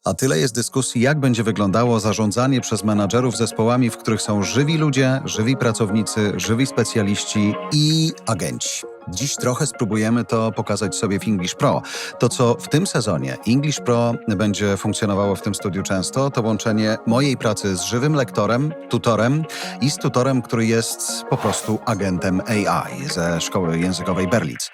A tyle jest dyskusji, jak będzie wyglądało zarządzanie przez menadżerów zespołami, w których są żywi ludzie, żywi pracownicy, żywi specjaliści i agenci. Dziś trochę spróbujemy to pokazać sobie w English PRO. To, co w tym sezonie English PRO będzie funkcjonowało w tym studiu często, to łączenie mojej pracy z żywym lektorem, tutorem i z tutorem, który jest po prostu agentem AI ze szkoły językowej Berlitz.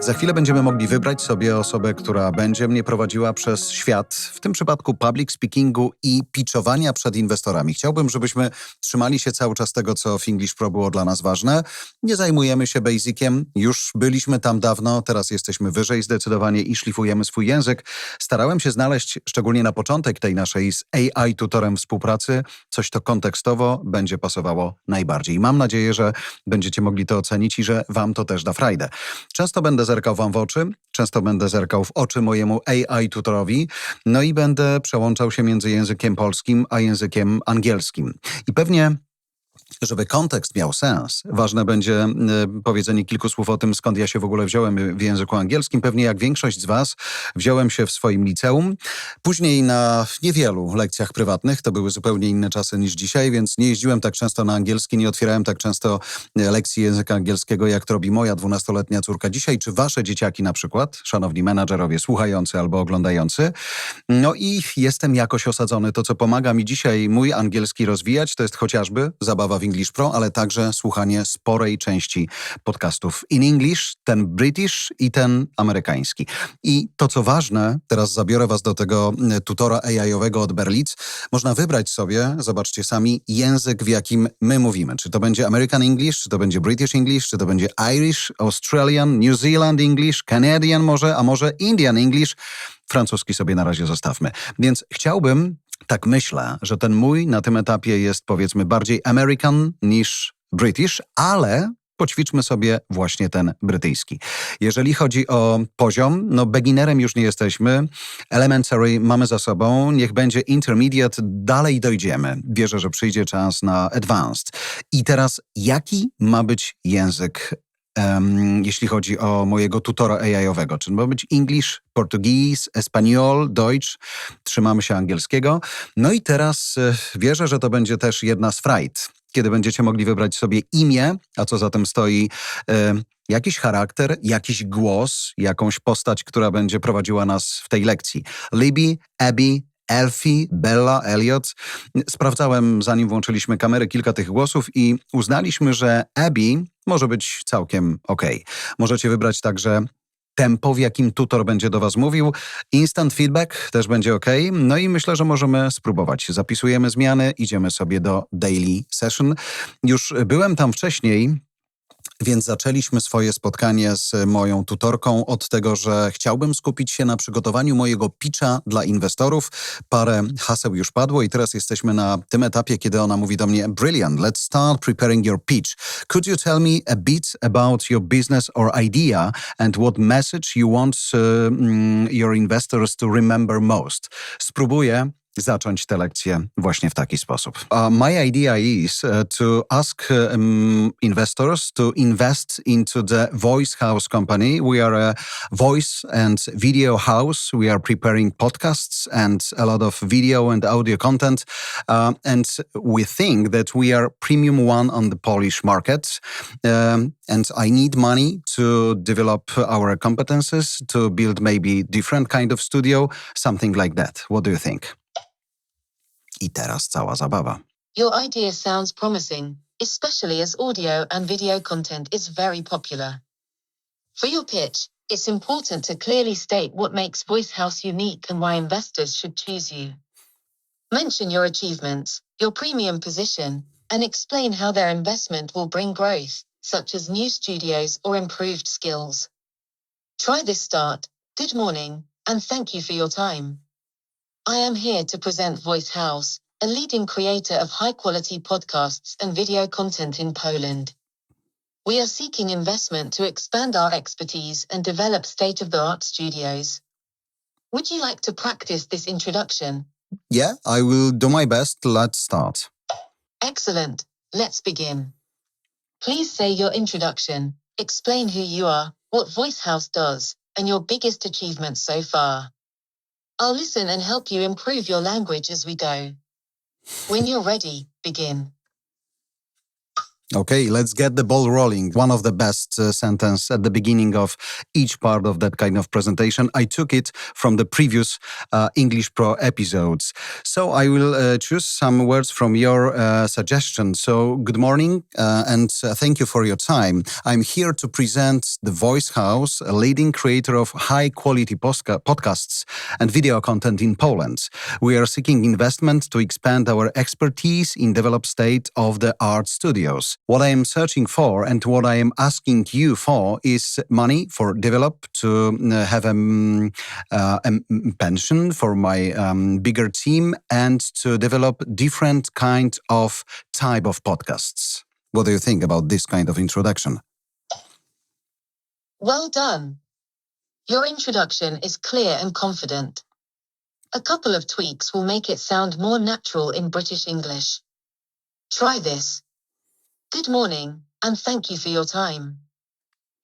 Za chwilę będziemy mogli wybrać sobie osobę, która będzie mnie prowadziła przez świat, w tym przypadku public speakingu i pitchowania przed inwestorami. Chciałbym, żebyśmy trzymali się cały czas tego, co w English PRO było dla nas ważne. Nie zajmujemy się basiciem, już byliśmy tam dawno, teraz jesteśmy wyżej zdecydowanie i szlifujemy swój język. Starałem się znaleźć, szczególnie na początek tej naszej z AI tutorem współpracy, coś, to kontekstowo będzie pasowało najbardziej. Mam nadzieję, że będziecie mogli to ocenić i że wam to też da frajdę. Często będę zerkał wam w oczy, często będę zerkał w oczy mojemu AI tutorowi, no i będę przełączał się między językiem polskim a językiem angielskim. I pewnie, żeby kontekst miał sens, ważne będzie powiedzenie kilku słów o tym, skąd ja się w ogóle wziąłem w języku angielskim. Pewnie jak większość z was wziąłem się w swoim liceum, później na niewielu lekcjach prywatnych, to były zupełnie inne czasy niż dzisiaj, więc nie jeździłem tak często na angielski, nie otwierałem tak często lekcji języka angielskiego, jak to robi moja 12-letnia córka dzisiaj, czy wasze dzieciaki na przykład, szanowni menadżerowie słuchający albo oglądający. No i jestem jakoś osadzony. To, co pomaga mi dzisiaj mój angielski rozwijać, to jest chociażby zabawa w English PRO, ale także słuchanie sporej części podcastów in English, ten British i ten amerykański. I to, co ważne, teraz zabiorę was do tego tutora AI-owego od Berlitz. Można wybrać sobie, zobaczcie sami, język, w jakim my mówimy. Czy to będzie American English, czy to będzie British English, czy to będzie Irish, Australian, New Zealand English, Canadian może, a może Indian English. Francuski sobie na razie zostawmy. Więc chciałbym, tak myślę, że ten mój na tym etapie jest powiedzmy bardziej American niż British, ale poćwiczmy sobie właśnie ten brytyjski. Jeżeli chodzi o poziom, no beginnerem już nie jesteśmy, elementary mamy za sobą, niech będzie intermediate, dalej dojdziemy. Wierzę, że przyjdzie czas na advanced. I teraz jaki ma być język, jeśli chodzi o mojego tutora AI-owego? Czy ma być English, Portuguese, Espanol, Deutsch? Trzymamy się angielskiego. No i teraz wierzę, że to będzie też jedna z frajt, kiedy będziecie mogli wybrać sobie imię, a co za tym stoi, jakiś charakter, jakiś głos, jakąś postać, która będzie prowadziła nas w tej lekcji. Libby, Abby, Elfie, Bella, Elliot. Sprawdzałem, zanim włączyliśmy kamery, kilka tych głosów i uznaliśmy, że Abby może być całkiem okej. Możecie wybrać także tempo, w jakim tutor będzie do was mówił. Instant feedback też będzie okej. No i myślę, że możemy spróbować. Zapisujemy zmiany, idziemy sobie do daily session. Już byłem tam wcześniej, więc zaczęliśmy swoje spotkanie z moją tutorką od tego, że chciałbym skupić się na przygotowaniu mojego pitcha dla inwestorów. Parę haseł już padło i teraz jesteśmy na tym etapie, kiedy ona mówi do mnie: Brilliant, let's start preparing your pitch. Could you tell me a bit about your business or idea and what message you want your investors to remember most? Spróbuję zacząć tę lekcję właśnie w taki sposób. My idea is to ask investors to invest into the Voice House company. We are a voice and video house. We are preparing podcasts and a lot of video and audio content. And we think that we are premium one on the Polish market. And I need money to develop our competences, to build maybe different kind of studio, something like that. What do you think? I teraz cała zabawa. Your idea sounds promising, especially as audio and video content is very popular. For your pitch, it's important to clearly state what makes Voice House unique and why investors should choose you. Mention your achievements, your premium position, and explain how their investment will bring growth, such as new studios or improved skills. Try this start. Good morning, and thank you for your time. I am here to present Voice House, a leading creator of high-quality podcasts and video content in Poland. We are seeking investment to expand our expertise and develop state-of-the-art studios. Would you like to practice this introduction? Yeah, I will do my best. Let's start. Excellent. Let's begin. Please say your introduction. Explain who you are, what Voice House does, and your biggest achievements so far. I'll listen and help you improve your language as we go. When you're ready, begin. Okay, let's get the ball rolling. One of the best sentence at the beginning of each part of that kind of presentation. I took it from the previous English Pro episodes. So I will choose some words from your suggestion. So good morning and thank you for your time. I'm here to present the Voice House, a leading creator of high-quality podcasts and video content in Poland. We are seeking investment to expand our expertise in developed state-of-the-art studios. What I am searching for and what I am asking you for is money for develop, to have a pension for my bigger team, and to develop different kind of type of podcasts. What do you think about this kind of introduction? Well done. Your introduction is clear and confident. A couple of tweaks will make it sound more natural in British English. Try this. Good morning, and thank you for your time.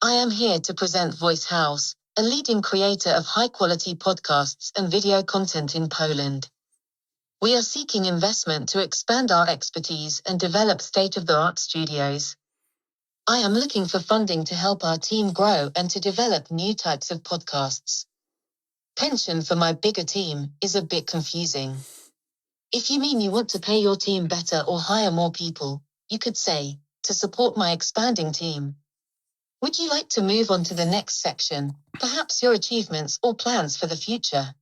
I am here to present Voice House, a leading creator of high-quality podcasts and video content in Poland. We are seeking investment to expand our expertise and develop state-of-the-art studios. I am looking for funding to help our team grow and to develop new types of podcasts. Pension for my bigger team is a bit confusing. If you mean you want to pay your team better or hire more people, you could say, to support my expanding team. Would you like to move on to the next section, perhaps your achievements or plans for the future?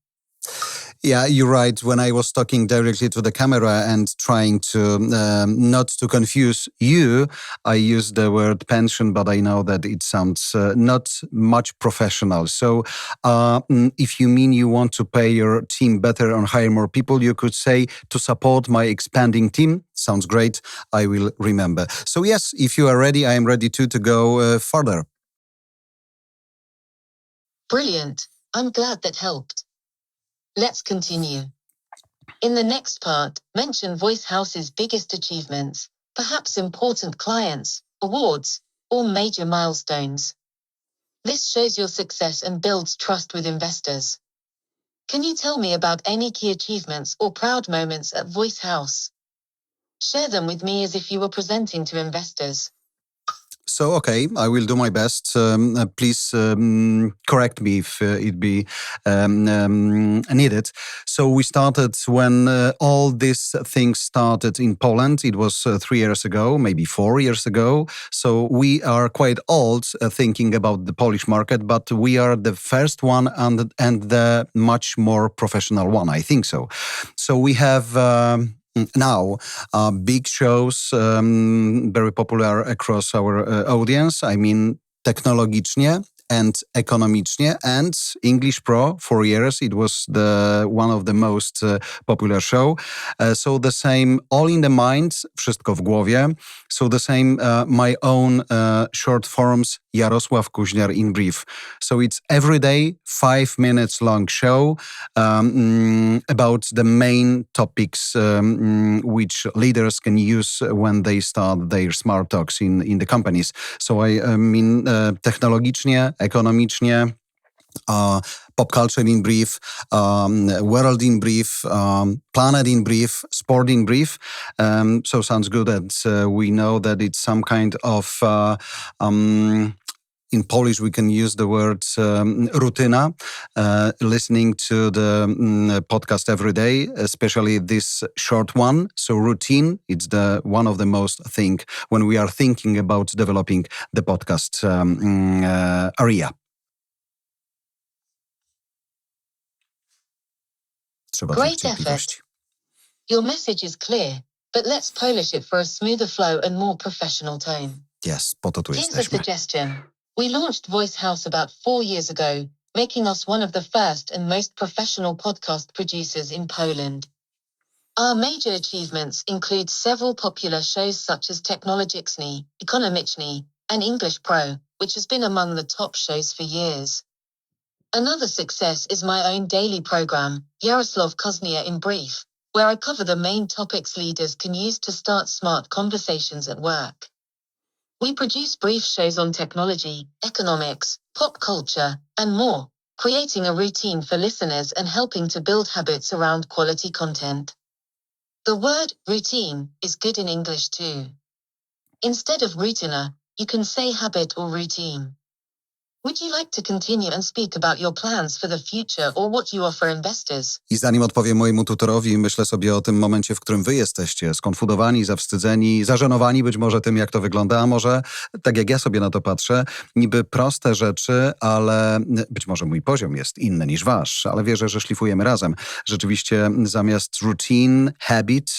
Yeah, you're right. When I was talking directly to the camera and trying to not to confuse you, I used the word pension, but I know that it sounds not much professional. So if you mean you want to pay your team better and hire more people, you could say to support my expanding team. Sounds great. I will remember. So yes, if you are ready, I am ready to go further. Brilliant. I'm glad that helped. Let's continue. In the next part, mention Voice House's biggest achievements, perhaps important clients, awards, or major milestones. This shows your success and builds trust with investors. Can you tell me about any key achievements or proud moments at Voice House? Share them with me as if you were presenting to investors. So, okay, I will do my best. Please correct me if it be needed. So we started when all these things started in Poland. It was 3 years ago, maybe 4 years ago. So we are quite old thinking about the Polish market, but we are the first one and the much more professional one, I think so. So we have... now, big shows, very popular across our audience. I mean, technologicznie and ekonomicznie, and English Pro 4 years. It was one of the most popular show. So the same, all in the mind, wszystko w głowie. So the same, my own short forms, Jarosław Kuźniar in brief. So it's every day, 5 minutes long show about the main topics which leaders can use when they start their smart talks in the companies. So I mean technologicznie, ekonomicznie, pop culture in brief, world in brief, planet in brief, sport in brief. So sounds good that we know that it's some kind of in Polish, we can use the word rutyna, listening to the podcast every day, especially this short one. So routine, it's one of the most thing when we are thinking about developing the podcast area. Great effort. Your message is clear, but let's polish it for a smoother flow and more professional tone. Yes, po to tu Here's a jesteśmy. suggestion. We launched Voice House about 4 years ago, making us one of the first and most professional podcast producers in Poland. Our major achievements include several popular shows such as Technologiczny, Ekonomiczny, and English Pro, which has been among the top shows for years. Another success is my own daily program, Jarosław Kuźniar in Brief, where I cover the main topics leaders can use to start smart conversations at work. We produce brief shows on technology, economics, pop culture, and more, creating a routine for listeners and helping to build habits around quality content. The word routine is good in English too. Instead of rutina, you can say habit or routine. Would you like to continue and speak about your plans for the future or what you offer investors? I zanim odpowiem mojemu tutorowi, myślę sobie o tym momencie, w którym wy jesteście skonfudowani, zawstydzeni, zażenowani być może tym, jak to wygląda, a może, tak jak ja sobie na to patrzę, niby proste rzeczy, ale być może mój poziom jest inny niż wasz, ale wierzę, że szlifujemy razem. Rzeczywiście zamiast routine, habit,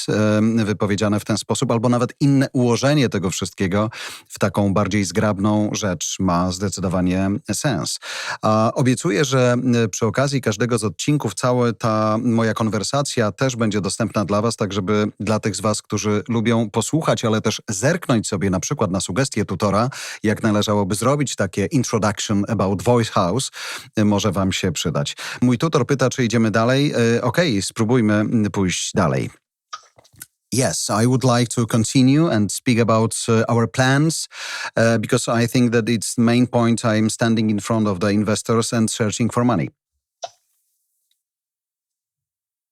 wypowiedziane w ten sposób, albo nawet inne ułożenie tego wszystkiego w taką bardziej zgrabną rzecz ma zdecydowanie sens. A obiecuję, że przy okazji każdego z odcinków cała ta moja konwersacja też będzie dostępna dla was, tak żeby dla tych z was, którzy lubią posłuchać, ale też zerknąć sobie na przykład na sugestie tutora, jak należałoby zrobić takie introduction about Voice House, może wam się przydać. Mój tutor pyta, czy idziemy dalej. Okej, spróbujmy pójść dalej. Yes, I would like to continue and speak about our plans because I think that it's the main point. I'm standing in front of the investors and searching for money.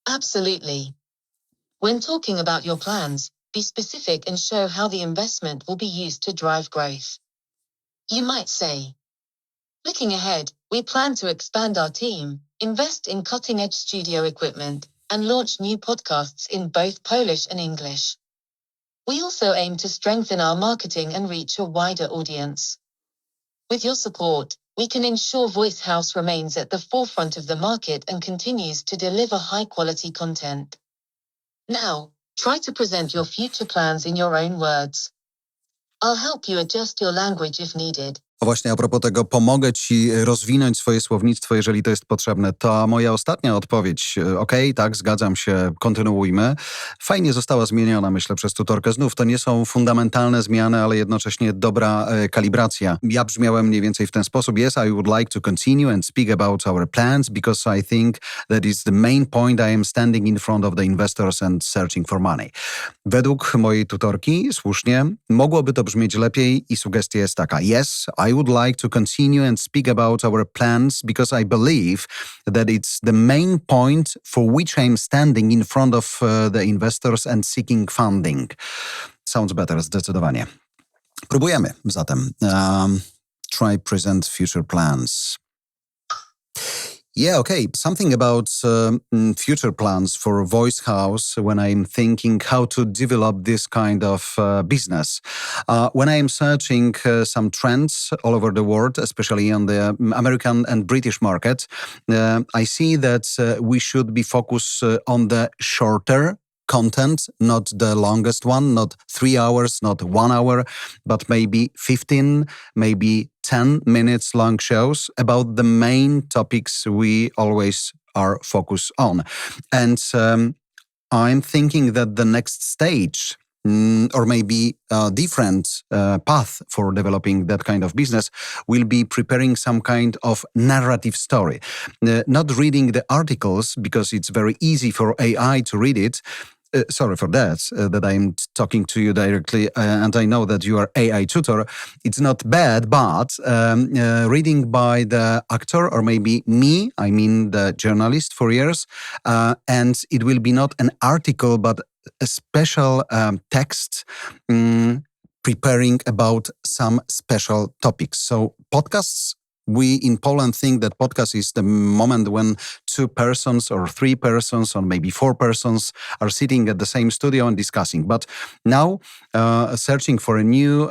Absolutely. When talking about your plans, be specific and show how the investment will be used to drive growth. You might say, looking ahead, we plan to expand our team, invest in cutting-edge studio equipment, and launch new podcasts in both Polish and English. We also aim to strengthen our marketing and reach a wider audience. With your support, we can ensure Voice House remains at the forefront of the market and continues to deliver high-quality content. Now, try to present your future plans in your own words. I'll help you adjust your language if needed. A właśnie a propos tego, pomogę ci rozwinąć swoje słownictwo, jeżeli to jest potrzebne. To moja ostatnia odpowiedź. Okej, tak, zgadzam się, kontynuujmy. Fajnie została zmieniona, myślę, przez tutorkę. Znów, to nie są fundamentalne zmiany, ale jednocześnie dobra kalibracja. Ja brzmiałem mniej więcej w ten sposób. Yes, I would like to continue and speak about our plans because I think that is the main point. I am standing in front of the investors and searching for money. Według mojej tutorki, słusznie, mogłoby to brzmieć lepiej i sugestia jest taka. Yes, I would like to continue and speak about our plans because I believe that it's the main point for which I'm standing in front of the investors and seeking funding. Sounds better, zdecydowanie. Próbujemy zatem. Try present future plans. Yeah, okay. Something about future plans for Voice House when I'm thinking how to develop this kind of business. When I'm searching some trends all over the world, especially on the American and British market, I see that we should be focused on the shorter content, not the longest one, not 3 hours, not 1 hour, but maybe 15, maybe 10 minutes long shows about the main topics we always are focused on. And I'm thinking that the next stage, or maybe a different path for developing that kind of business, will be preparing some kind of narrative story. Not reading the articles, because it's very easy for AI to read it. Sorry for that I'm talking to you directly, and I know that you are AI tutor. It's not bad, but reading by the actor, or maybe me, I mean the journalist for years, and it will be not an article, but a special text preparing about some special topics. So podcasts, we in Poland think that podcast is the moment when 2 persons or 3 persons or maybe 4 persons are sitting at the same studio and discussing. But now, searching for a new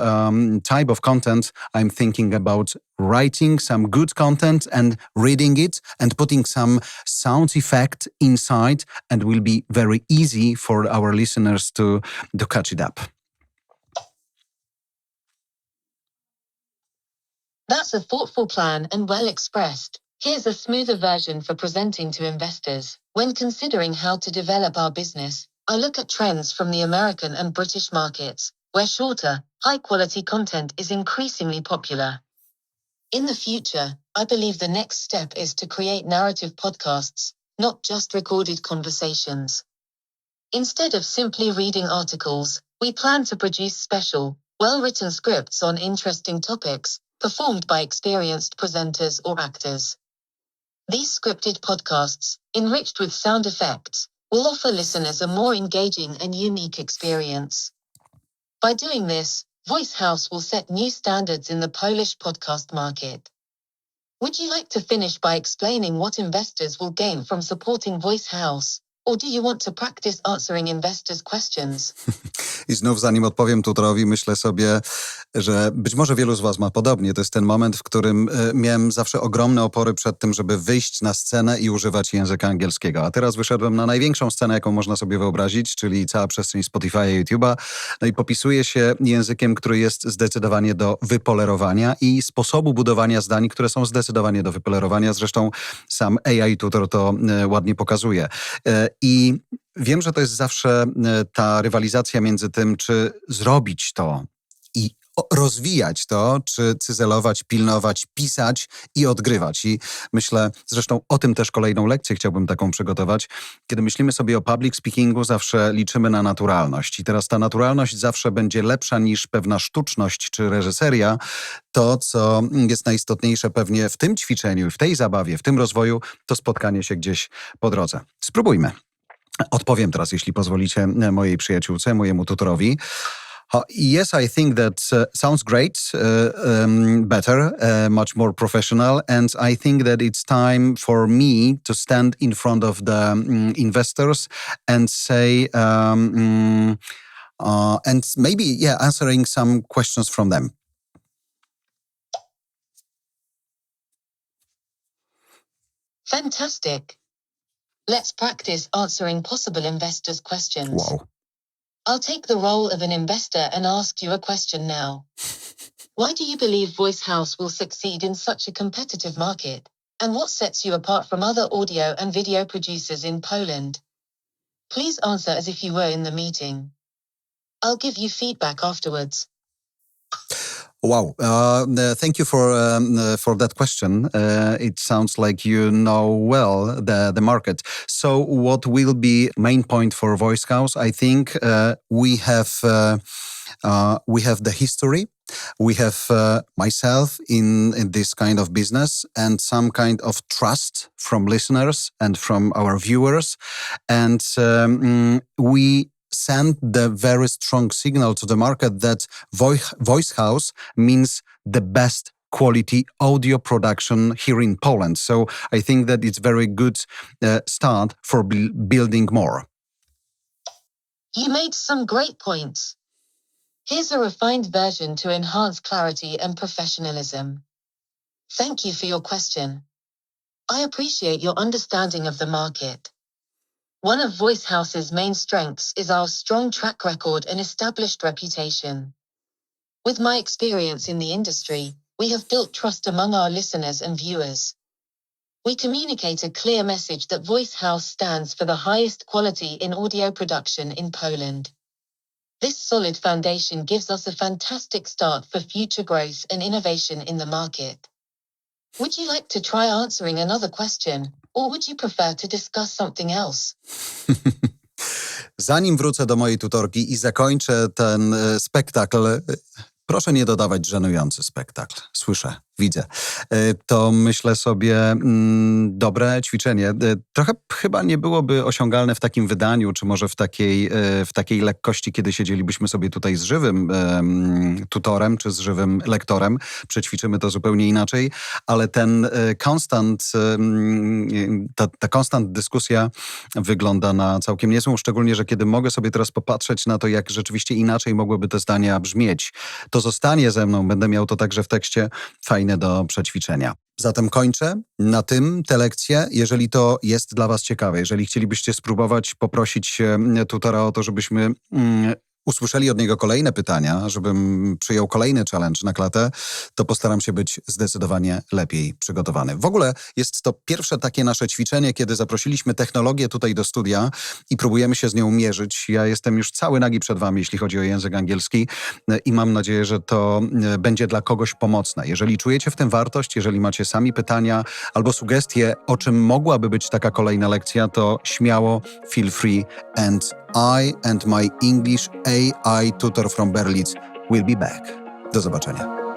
type of content, I'm thinking about writing some good content and reading it and putting some sound effect inside, and will be very easy for our listeners to catch it up. That's a thoughtful plan and well expressed. Here's a smoother version for presenting to investors. When considering how to develop our business, I look at trends from the American and British markets, where shorter, high-quality content is increasingly popular. In the future, I believe the next step is to create narrative podcasts, not just recorded conversations. Instead of simply reading articles, we plan to produce special, well-written scripts on interesting topics, performed by experienced presenters or actors. These scripted podcasts, enriched with sound effects, will offer listeners a more engaging and unique experience. By doing this, Voice House will set new standards in the Polish podcast market. Would you like to finish by explaining what investors will gain from supporting Voice House? Or do you want to practice answering investors' questions? I znów zanim odpowiem tutorowi, myślę sobie, że być może wielu z was ma podobnie. To jest ten moment, w którym miałem zawsze ogromne opory przed tym, żeby wyjść na scenę i używać języka angielskiego. A teraz wyszedłem na największą scenę, jaką można sobie wyobrazić, czyli cała przestrzeń Spotify'a, YouTube'a. No i popisuję się językiem, który jest zdecydowanie do wypolerowania i sposobu budowania zdań, które są zdecydowanie do wypolerowania. Zresztą sam AI Tutor to ładnie pokazuje. I wiem, że to jest zawsze ta rywalizacja między tym, czy zrobić to i rozwijać to, czy cyzelować, pilnować, pisać i odgrywać. I myślę, zresztą o tym też kolejną lekcję chciałbym taką przygotować. Kiedy myślimy sobie o public speakingu, zawsze liczymy na naturalność. I teraz ta naturalność zawsze będzie lepsza niż pewna sztuczność czy reżyseria. To, co jest najistotniejsze pewnie w tym ćwiczeniu, w tej zabawie, w tym rozwoju, to spotkanie się gdzieś po drodze. Spróbujmy. Odpowiem teraz, jeśli pozwolicie, mojej przyjaciółce, mojemu tutorowi. Yes, I think that sounds great, better, much more professional, and I think that it's time for me to stand in front of the investors and say, and maybe, answering some questions from them. Fantastic. Let's practice answering possible investors' questions. Wow. I'll take the role of an investor and ask you a question now. Why do you believe Voice House will succeed in such a competitive market? And what sets you apart from other audio and video producers in Poland? Please answer as if you were in the meeting. I'll give you feedback afterwards. Wow. Thank you for that question. It sounds like you know well the market. So what will be main point for Voice House? I think we have the history. We have myself in this kind of business and some kind of trust from listeners and from our viewers. And we send the very strong signal to the market that Voice House means the best quality audio production here in Poland. So I think that it's very good start for building more. You made some great points. Here's a refined version to enhance clarity and professionalism. Thank you for your question. I appreciate your understanding of the market. One of Voice House's main strengths is our strong track record and established reputation. With my experience in the industry, we have built trust among our listeners and viewers. We communicate a clear message that Voice House stands for the highest quality in audio production in Poland. This solid foundation gives us a fantastic start for future growth and innovation in the market. Would you like to try answering another question? Or would you prefer to discuss something else? Zanim wrócę do mojej tutorki i zakończę ten spektakl, proszę nie dodawać żenujący spektakl. Słyszę, widzę. To myślę sobie, dobre ćwiczenie. Trochę chyba nie byłoby osiągalne w takim wydaniu, czy może w takiej lekkości, kiedy siedzielibyśmy sobie tutaj z żywym tutorem, czy z żywym lektorem. Przećwiczymy to zupełnie inaczej, ale ten ta konstant dyskusja wygląda na całkiem niezłą, szczególnie, że kiedy mogę sobie teraz popatrzeć na to, jak rzeczywiście inaczej mogłyby te zdania brzmieć, to zostanie ze mną, będę miał to także w tekście, fajne do przećwiczenia. Zatem kończę na tym tę lekcję. Jeżeli to jest dla was ciekawe, jeżeli chcielibyście spróbować poprosić tutora o to, żebyśmy usłyszeli od niego kolejne pytania, żebym przyjął kolejny challenge na klatę, to postaram się być zdecydowanie lepiej przygotowany. W ogóle jest to pierwsze takie nasze ćwiczenie, kiedy zaprosiliśmy technologię tutaj do studia i próbujemy się z nią mierzyć. Ja jestem już cały nagi przed wami, jeśli chodzi o język angielski i mam nadzieję, że to będzie dla kogoś pomocne. Jeżeli czujecie w tym wartość, jeżeli macie sami pytania albo sugestie, o czym mogłaby być taka kolejna lekcja, to śmiało feel free and I and my English AI tutor from Berlitz We'll be back. Do zobaczenia.